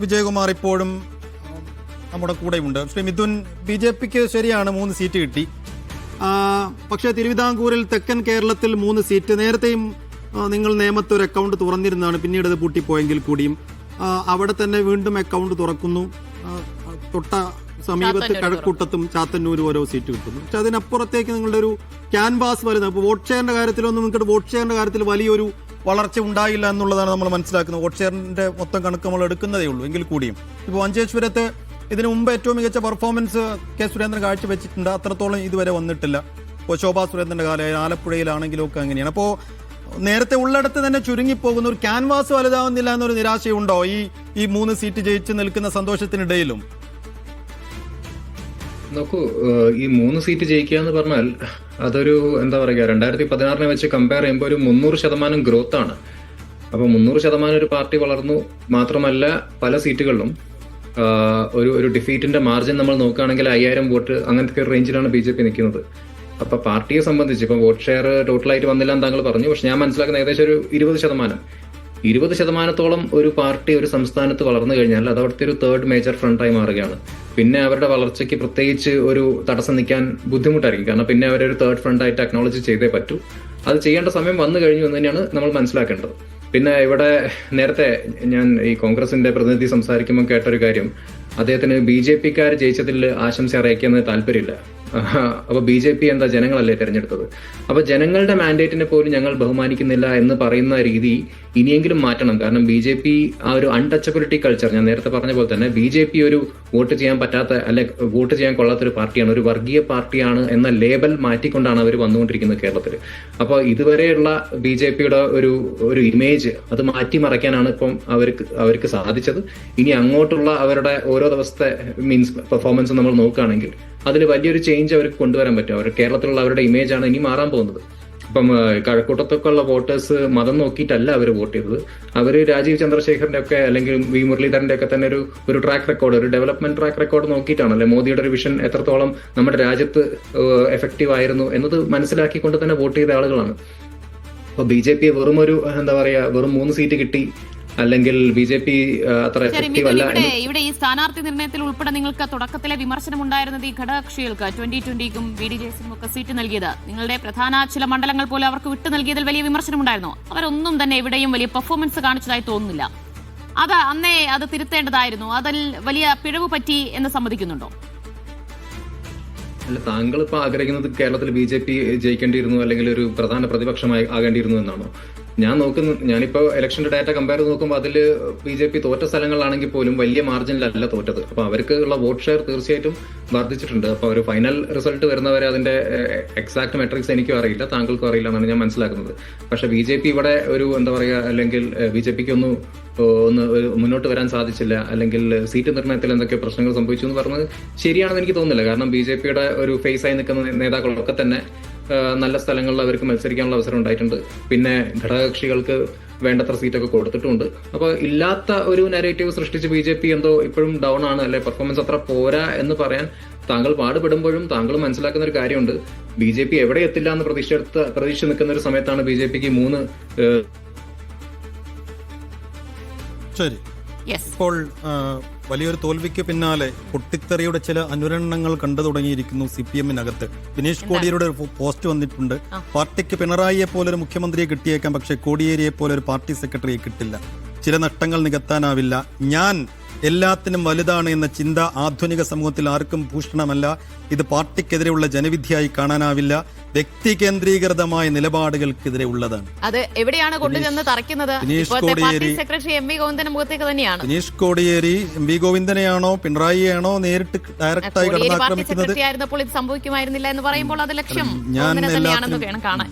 വിജയകുമാർ ഇപ്പോഴും നമ്മുടെ കൂടെയുണ്ട്. ശ്രീ മിഥുൻ, BJPക്ക് ശരിയാണ് 3 സീറ്റ് കിട്ടി. പക്ഷേ തിരുവിതാംകൂറിൽ തെക്കൻ കേരളത്തിൽ 3 സീറ്റ്. നേരത്തെയും നിങ്ങൾ നേമത്ത് ഒരു അക്കൗണ്ട് തുറന്നിരുന്നതാണ്, പിന്നീട് അത് പൂട്ടിപ്പോയെങ്കിൽ കൂടിയും അവിടെ തന്നെ വീണ്ടും അക്കൗണ്ട് തുറക്കുന്നു. തൊട്ട സമീപത്ത് കഴക്കൂട്ടത്തും ചാത്തന്നൂരും ഓരോ സീറ്റ് കിട്ടുന്നു. പക്ഷെ അതിനപ്പുറത്തേക്ക് നിങ്ങളുടെ ഒരു ക്യാൻവാസ് വരുന്നത്. അപ്പോൾ വോട്ട് ഷെയറിന്റെ കാര്യത്തിലൊന്നും നിങ്ങൾക്ക് വോട്ട് ഷെയറിന്റെ കാര്യത്തിൽ വലിയൊരു വളർച്ച ഉണ്ടായില്ല എന്നുള്ളതാണ് നമ്മൾ മനസ്സിലാക്കുന്നത്. വോട്ട് ഷെയറിന്റെ മൊത്തം കണക്ക് നമ്മൾ എടുക്കുന്നതേ ഉള്ളൂ. എങ്കിൽ കൂടിയും ഇപ്പോൾ മഞ്ചേശ്വരത്ത് ഇതിനു മുമ്പ് ഏറ്റവും മികച്ച പെർഫോമൻസ് കെ സുരേന്ദ്രൻ കാഴ്ചവെച്ചിട്ടുണ്ട്. അത്രത്തോളം ഇതുവരെ വന്നിട്ടില്ല. ഇപ്പോൾ ശോഭാ സുരേന്ദ്രന്റെ കാലം ആലപ്പുഴയിലാണെങ്കിലും ഒക്കെ അങ്ങനെയാണ്. അപ്പോൾ നേരത്തെ ഉള്ളിടത്ത് തന്നെ ചുരുങ്ങിപ്പോകുന്ന ഒരു ക്യാൻവാസ് വലുതാവുന്നില്ല എന്നൊരു നിരാശയുണ്ടോ ഈ 3 സീറ്റ് ജയിച്ച് നിൽക്കുന്ന സന്തോഷത്തിനിടയിലും? നോക്കൂ, ഈ 3 സീറ്റ് ജയിക്കുക എന്ന് പറഞ്ഞാൽ അതൊരു എന്താ പറയുക, 2016 വെച്ച് കമ്പയർ ചെയ്യുമ്പോൾ ഒരു 300% ഗ്രോത്ത് ആണ്. അപ്പൊ 300% ഒരു പാർട്ടി വളർന്നു. മാത്രമല്ല പല സീറ്റുകളിലും ഒരു ഡിഫീറ്റിന്റെ മാർജിൻ നമ്മൾ നോക്കുകയാണെങ്കിൽ 5000 വോട്ട് അങ്ങനത്തെ ഒരു റേഞ്ചിലാണ് BJP നിൽക്കുന്നത്. അപ്പൊ പാർട്ടിയെ സംബന്ധിച്ച് ഇപ്പൊ വോട്ട് ഷെയർ ടോട്ടലായിട്ട് വന്നില്ല എന്ന് താങ്കൾ പറഞ്ഞു. പക്ഷെ ഞാൻ മനസ്സിലാക്കുന്ന ഏകദേശം ഒരു 20%-ഓളം ഒരു പാർട്ടി ഒരു സംസ്ഥാനത്ത് വളർന്നു കഴിഞ്ഞാൽ അത് അവിടുത്തെ ഒരു തേർഡ് മേജർ ഫ്രണ്ടായി മാറുകയാണ്. പിന്നെ അവരുടെ വളർച്ചയ്ക്ക് പ്രത്യേകിച്ച് ഒരു തടസ്സം നിൽക്കാൻ ബുദ്ധിമുട്ടായിരിക്കും. കാരണം പിന്നെ അവരൊരു തേർഡ് ഫ്രണ്ടായിട്ട് അക്നോളജ് ചെയ്തേ പറ്റൂ. അത് ചെയ്യേണ്ട സമയം വന്നു കഴിഞ്ഞു എന്ന് തന്നെയാണ് നമ്മൾ മനസ്സിലാക്കേണ്ടത്. പിന്നെ ഇവിടെ നേരത്തെ ഞാൻ ഈ കോൺഗ്രസിന്റെ പ്രതിനിധി സംസാരിക്കുമ്പോൾ കേട്ടൊരു കാര്യം, അദ്ദേഹത്തിന് BJPക്കാർ ജയിച്ചതിൽ ആശംസ അറിയിക്കുന്നത് താല്പര്യമില്ല. അപ്പൊ BJP എന്താ, ജനങ്ങളല്ലേ തെരഞ്ഞെടുത്തത്? അപ്പൊ ജനങ്ങളുടെ മാൻഡേറ്റിനെ പോലും ഞങ്ങൾ ബഹുമാനിക്കുന്നില്ല എന്ന് പറയുന്ന രീതി ഇനിയെങ്കിലും മാറ്റണം. കാരണം BJP ആ ഒരു അൺടച്ചബിലിറ്റി കൾച്ചർ, ഞാൻ നേരത്തെ പറഞ്ഞ പോലെ തന്നെ BJP ഒരു വോട്ട് ചെയ്യാൻ പറ്റാത്ത അല്ലെ വോട്ട് ചെയ്യാൻ കൊള്ളാത്തൊരു പാർട്ടിയാണ്, ഒരു വർഗീയ പാർട്ടിയാണ് എന്ന ലേബൽ മാറ്റിക്കൊണ്ടാണ് അവർ വന്നുകൊണ്ടിരിക്കുന്നത് കേരളത്തിൽ. അപ്പൊ ഇതുവരെയുള്ള BJPയുടെ ഒരു ഇമേജ് അത് മാറ്റിമറയ്ക്കാനാണ് ഇപ്പം അവർക്ക് സാധിച്ചത്. ഇനി അങ്ങോട്ടുള്ള അവരുടെ ഓരോ ദിവസത്തെ പെർഫോമൻസ് നമ്മൾ നോക്കുകയാണെങ്കിൽ അതിൽ വലിയൊരു ചേഞ്ച് അവർക്ക് കൊണ്ടുവരാൻ പറ്റും. അവർ കേരളത്തിലുള്ള അവരുടെ ഇമേജ് ആണ് ഇനി മാറാൻ പോകുന്നത്. ഇപ്പം കഴക്കൂട്ടത്തൊക്കെ ഉള്ള വോട്ടേഴ്സ് മതം നോക്കിയിട്ടല്ല അവർ വോട്ട് ചെയ്തത്. അവർ രാജീവ് ചന്ദ്രശേഖറിന്റെ ഒക്കെ അല്ലെങ്കിൽ V മുരളീധരന്റെ ഒക്കെ തന്നെ ഒരു ട്രാക്ക് റെക്കോർഡ്, ഒരു ഡെവലപ്മെന്റ് ട്രാക്ക് റെക്കോർഡ് നോക്കിയിട്ടാണ് അല്ലെ മോദിയുടെ ഒരു വിഷൻ എത്രത്തോളം നമ്മുടെ രാജ്യത്ത് എഫക്റ്റീവ് ആയിരുന്നു എന്നത് മനസ്സിലാക്കിക്കൊണ്ട് തന്നെ വോട്ട് ചെയ്ത ആളുകളാണ്. അപ്പൊ BJP വെറും എന്താ പറയാ, വെറും 3 സീറ്റ് കിട്ടി അല്ലെങ്കിൽ BJP അത്ര എഫക്റ്റീവ് അല്ല. ഇവിടെ ഈ സ്ഥാനാർത്ഥി നിർണയത്തിൽ ഉൾപ്പെടെ നിങ്ങൾക്ക് തുടക്കത്തിലെ വിമർശനം ഉണ്ടായിരുന്നത് ഈ ഘടകകക്ഷികൾക്ക് 2020ക്കും BDJസിനും ഒക്കെ സീറ്റ് നൽകിയത്, നിങ്ങളുടെ പ്രധാന ചില മണ്ഡലങ്ങൾ പോലും അവർക്ക് വിട്ടു നൽകിയതിൽ വലിയ വിമർശനം ഉണ്ടായിരുന്നു. അവരൊന്നും തന്നെ എവിടെയും വലിയ പെർഫോമൻസ് കാണിച്ചതായി തോന്നുന്നില്ല. അന്നേ അത് തിരുത്തേണ്ടതായിരുന്നു. അതിൽ വലിയ പിഴവ് പറ്റി എന്ന് സമ്മതിക്കുന്നുണ്ടോ? അല്ല, താങ്കൾ ഇപ്പൊ ആഗ്രഹിക്കുന്നത് കേരളത്തിൽ BJP ജയിക്കേണ്ടിയിരുന്നു അല്ലെങ്കിൽ ഒരു പ്രധാന പ്രതിപക്ഷമായി ആകേണ്ടിയിരുന്നു എന്നാണോ? ഞാനിപ്പോ ഇലക്ഷന്റെ ഡാറ്റ കമ്പയർ നോക്കുമ്പോൾ അതിൽ BJP തോറ്റ സ്ഥലങ്ങളിലാണെങ്കിൽ പോലും വലിയ മാർജിനിലല്ല തോറ്റത്. അപ്പൊ അവർക്ക് ഉള്ള വോട്ട് ഷെയർ തീർച്ചയായിട്ടും വർദ്ധിച്ചിട്ടുണ്ട്. അപ്പൊ ഒരു ഫൈനൽ റിസൾട്ട് വരുന്നവരെ അതിന്റെ എക്സാക്ട് മെട്രിക്സ് എനിക്കും അറിയില്ല, താങ്കൾക്കും അറിയില്ല എന്നാണ് ഞാൻ മനസ്സിലാക്കുന്നത്. പക്ഷെ BJP ഇവിടെ ഒരു എന്താ പറയുക, അല്ലെങ്കിൽ BJPക്ക് ഒന്ന് മുന്നോട്ട് വരാൻ സാധിച്ചില്ല, അല്ലെങ്കിൽ സീറ്റ് നിർണയത്തിൽ എന്തൊക്കെ പ്രശ്നങ്ങൾ സംഭവിച്ചു എന്ന് പറഞ്ഞത് ശരിയാണെന്ന് എനിക്ക് തോന്നുന്നില്ല. കാരണം BJPയുടെ ഒരു ഫേസ് ആയി നിൽക്കുന്ന നേതാക്കളൊക്കെ തന്നെ നല്ല സ്ഥലങ്ങളിൽ അവർക്ക് മത്സരിക്കാനുള്ള അവസരം ഉണ്ടായിട്ടുണ്ട്. പിന്നെ ഘടകകക്ഷികൾക്ക് വേണ്ടത്ര സീറ്റൊക്കെ കൊടുത്തിട്ടുണ്ട്. അപ്പൊ ഇല്ലാത്ത ഒരു നെറേറ്റീവ് സൃഷ്ടിച്ച് BJP എന്തോ ഇപ്പോഴും ഡൗൺ ആണ്, അല്ലെ പെർഫോമൻസ് അത്ര പോരാ എന്ന് പറയാൻ താങ്കൾ പാടുപെടുമ്പോഴും താങ്കൾ മനസ്സിലാക്കുന്ന ഒരു കാര്യമുണ്ട്, BJP എവിടെ എത്തില്ല എന്ന് പ്രതീക്ഷ നിൽക്കുന്ന ഒരു സമയത്താണ് BJPക്ക് 3 ശരി. ഇപ്പോൾ വലിയൊരു തോൽവിക്ക് പിന്നാലെ പൊട്ടിത്തെറിയുടെ ചില അനുരണങ്ങൾ കണ്ടു തുടങ്ങിയിരിക്കുന്നു CPM-നകത്ത്. ബിനീഷ് കോടിയേരിയുടെ ഒരു പോസ്റ്റ് വന്നിട്ടുണ്ട്. പാർട്ടിക്ക് പിണറായിയെ പോലെ ഒരു മുഖ്യമന്ത്രിയെ കിട്ടിയേക്കാം, പക്ഷെ കോടിയേരിയെ പോലെ ഒരു പാർട്ടി സെക്രട്ടറിയെ കിട്ടില്ല. ചില നഷ്ടങ്ങൾ നികത്താനാവില്ല. ഞാൻ എല്ലാത്തിനും വലുതാണ് എന്ന ചിന്ത ആധുനിക സമൂഹത്തിൽ ആർക്കും ഭൂഷണമല്ല. ഇത് പാർട്ടിക്കെതിരെയുള്ള ജനവിധിയായി കാണാനാവില്ല. വ്യക്തി കേന്ദ്രീകൃതമായ നിലപാടുകൾക്കെതിരെ ഉള്ളതാണ്. അത് എവിടെയാണ് കൊണ്ടുചെന്ന് തറയ്ക്കുന്നത്? സെക്രട്ടറി MV ഗോവിന്ദന്റെ മുഖത്തേക്ക് തന്നെയാണ്. ബിനീഷ് കോടിയേരി MV ഗോവിന്ദനെയാണോ പിണറായിയാണോ നേരിട്ട് ഡയറക്റ്റായി കടന്നാക്രമിക്കുന്നത്? ഇത് സംഭവിക്കുമായിരുന്നില്ല എന്ന് പറയുമ്പോൾ അത് ലക്ഷ്യം തന്നെയാണെന്ന് വേണം കാണാൻ.